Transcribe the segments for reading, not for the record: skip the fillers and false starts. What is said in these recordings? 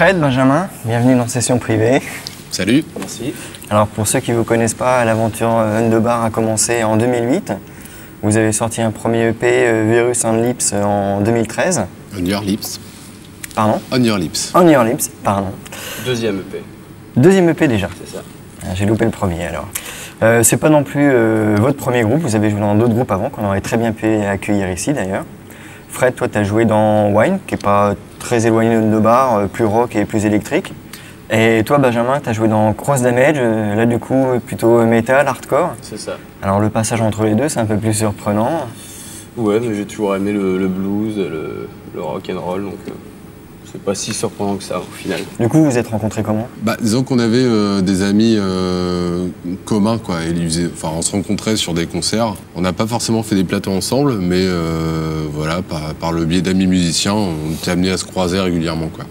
Fred, Benjamin, bienvenue dans Session Privée. Salut. Merci. Alors pour ceux qui ne vous connaissent pas, l'aventure Underbar a commencé en 2008. Vous avez sorti un premier EP, Virus on Lips, en 2013. On Your Lips. Pardon? On Your Lips. On Your Lips, pardon. Deuxième EP. Deuxième EP déjà. C'est ça. J'ai loupé le premier alors. C'est pas non plus votre premier groupe, vous avez joué dans d'autres groupes avant, qu'on aurait très bien pu accueillir ici d'ailleurs. Fred, toi tu as joué dans Wine, qui n'est pas très éloigné d'Underbar, plus rock et plus électrique. Et toi Benjamin, tu as joué dans Cross Damage, là du coup plutôt metal, hardcore. C'est ça. Alors le passage entre les deux, c'est un peu plus surprenant. Ouais, mais j'ai toujours aimé le blues, le rock and roll, donc c'est pas si surprenant que ça au final. Du coup, vous vous êtes rencontrés comment? Disons qu'on avait des amis communs, quoi. On se rencontrait sur des concerts. On n'a pas forcément fait des plateaux ensemble, mais voilà, par le biais d'amis musiciens, on était amenés à se croiser régulièrement, quoi.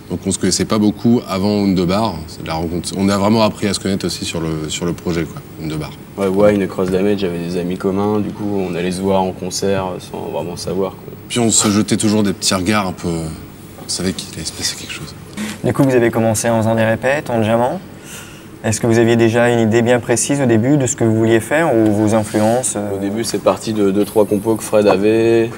Donc on se connaissait pas beaucoup avant Underbar. La rencontre. On a vraiment appris à se connaître aussi sur le projet, quoi, Underbar. Ouais, Wine et Cross Damage, j'avais des amis communs, du coup on allait se voir en concert sans vraiment savoir, quoi. Puis on se jetait toujours des petits regards un peu. On savait qu'il allait se passer quelque chose. Du coup, vous avez commencé en faisant des répètes, en jammant. Est-ce que vous aviez déjà une idée bien précise au début de ce que vous vouliez faire ou vos influences Au début, c'est parti de 2-3 compos que Fred avait,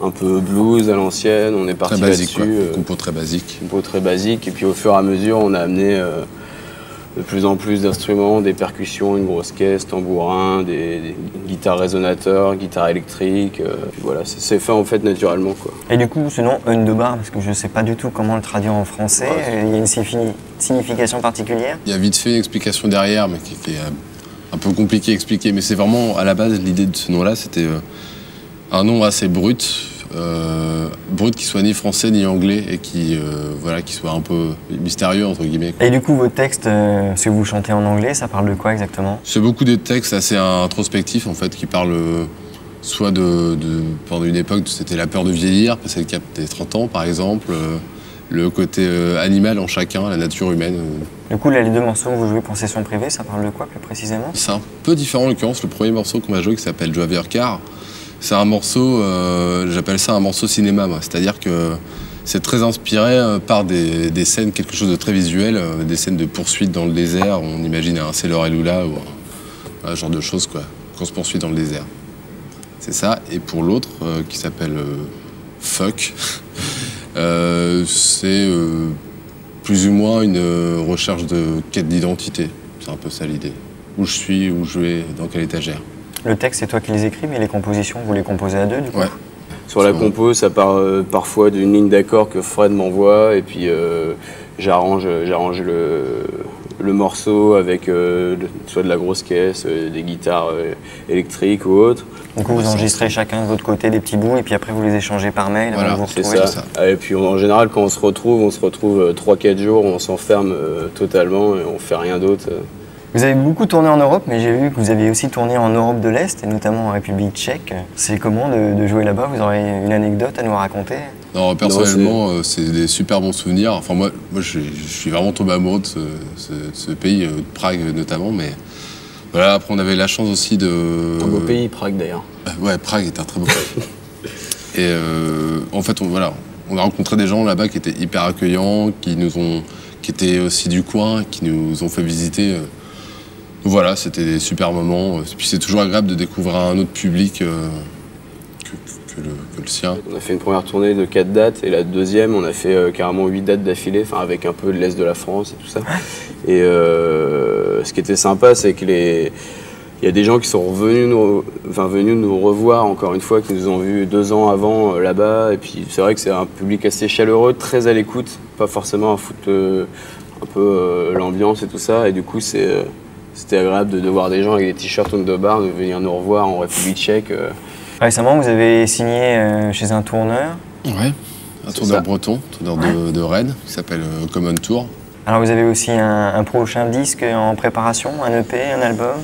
un peu blues à l'ancienne, on est parti là-dessus. Compo très basique. Compo très basique, et puis au fur et à mesure, on a amené de plus en plus d'instruments, des percussions, une grosse caisse, tambourin, des guitares résonateurs, guitares électriques. Puis voilà, c'est fait en fait naturellement, quoi. Et du coup, ce nom Underbar, parce que je ne sais pas du tout comment le traduire en français, il y a une signification particulière? Il y a vite fait une explication derrière, mais qui est un peu compliqué à expliquer. Mais c'est vraiment, à la base, l'idée de ce nom-là, c'était un nom assez brut. Brut qui soit ni français ni anglais et qui soit un peu mystérieux entre guillemets. Et du coup vos textes, ce que vous chantez en anglais, ça parle de quoi exactement? C'est beaucoup de textes assez introspectifs en fait qui parlent soit pendant une époque c'était la peur de vieillir, passer le cap des 30 ans par exemple, le côté animal en chacun, la nature humaine. Du coup là les deux morceaux que vous jouez pour Session Privée, ça parle de quoi plus précisément? C'est un peu différent en l'occurrence, le premier morceau qu'on va jouer qui s'appelle Drive Your Car. C'est un morceau, j'appelle ça un morceau cinéma, moi. C'est-à-dire que c'est très inspiré par des scènes, quelque chose de très visuel, des scènes de poursuite dans le désert. On imagine un Sailor et Lula ou un genre de choses, quoi, qu'on se poursuit dans le désert. C'est ça. Et pour l'autre, qui s'appelle Fuck, c'est plus ou moins une recherche de quête d'identité. C'est un peu ça l'idée. Où je suis, où je vais, dans quelle étagère. Le texte, c'est toi qui les écris, mais les compositions, vous les composez à deux, du coup? Ouais. Sur la compo, ça part parfois d'une ligne d'accord que Fred m'envoie, et puis j'arrange le morceau avec soit de la grosse caisse, des guitares électriques ou autres. Du coup, vous enregistrez chacun de votre côté des petits bouts, et puis après, vous les échangez par mail, voilà, vous retrouvez. C'est ça. Et puis en général, quand on se retrouve 3-4 jours, on s'enferme totalement et on fait rien d'autre. Vous avez beaucoup tourné en Europe, mais j'ai vu que vous aviez aussi tourné en Europe de l'Est, et notamment en République tchèque. C'est comment de jouer là-bas? Vous aurez une anecdote à nous raconter? Non, personnellement, c'est des super bons souvenirs. Enfin, moi je suis vraiment tombé amoureux de ce pays, de Prague notamment. Mais voilà, après, on avait la chance aussi de... Un beau pays, Prague d'ailleurs. Ouais, Prague est un très beau pays. Et en fait, on a rencontré des gens là-bas qui étaient hyper accueillants, qui étaient aussi du coin, qui nous ont fait visiter... Voilà, c'était des super moments. Et puis c'est toujours agréable de découvrir un autre public que le sien. On a fait une première tournée de 4 dates et la deuxième, on a fait carrément 8 dates d'affilée, avec un peu de l'Est de la France et tout ça. Et ce qui était sympa, c'est que il y a des gens qui sont venus nous revoir encore une fois, qui nous ont vus 2 ans avant là-bas. Et puis c'est vrai que c'est un public assez chaleureux, très à l'écoute, pas forcément à foutre un peu l'ambiance et tout ça. Et du coup, c'était agréable de voir des gens avec des t-shirts Underbar, de venir nous revoir en République tchèque. Récemment, vous avez signé chez un tourneur. Ouais, un tourneur breton, tourneur de Rennes, qui s'appelle Common Tour. Alors vous avez aussi un prochain disque en préparation, un EP, un album?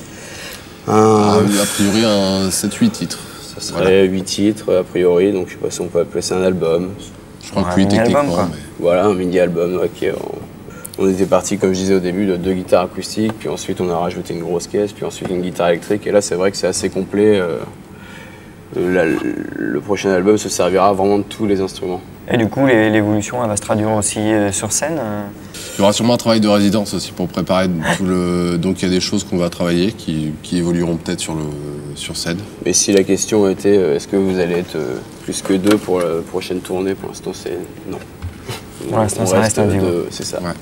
A priori, un 7-8 titres. Ça serait 8 titres, a priori, donc je sais pas si on peut appeler ça un album. Je crois que oui, techniquement. Mais... Voilà, un mini-album, On était parti, comme je disais au début, de 2 guitares acoustiques, puis ensuite on a rajouté une grosse caisse, puis ensuite une guitare électrique. Et là, c'est vrai que c'est assez complet. Le prochain album se servira vraiment de tous les instruments. Et du coup, l'évolution, elle va se traduire aussi sur scène Il y aura sûrement un travail de résidence aussi pour préparer tout le... Donc il y a des choses qu'on va travailler qui évolueront peut-être sur scène. Mais si la question était est-ce que vous allez être plus que 2 pour la prochaine tournée, pour l'instant c'est non. Pour l'instant, ça reste un duo. C'est ça. Ouais.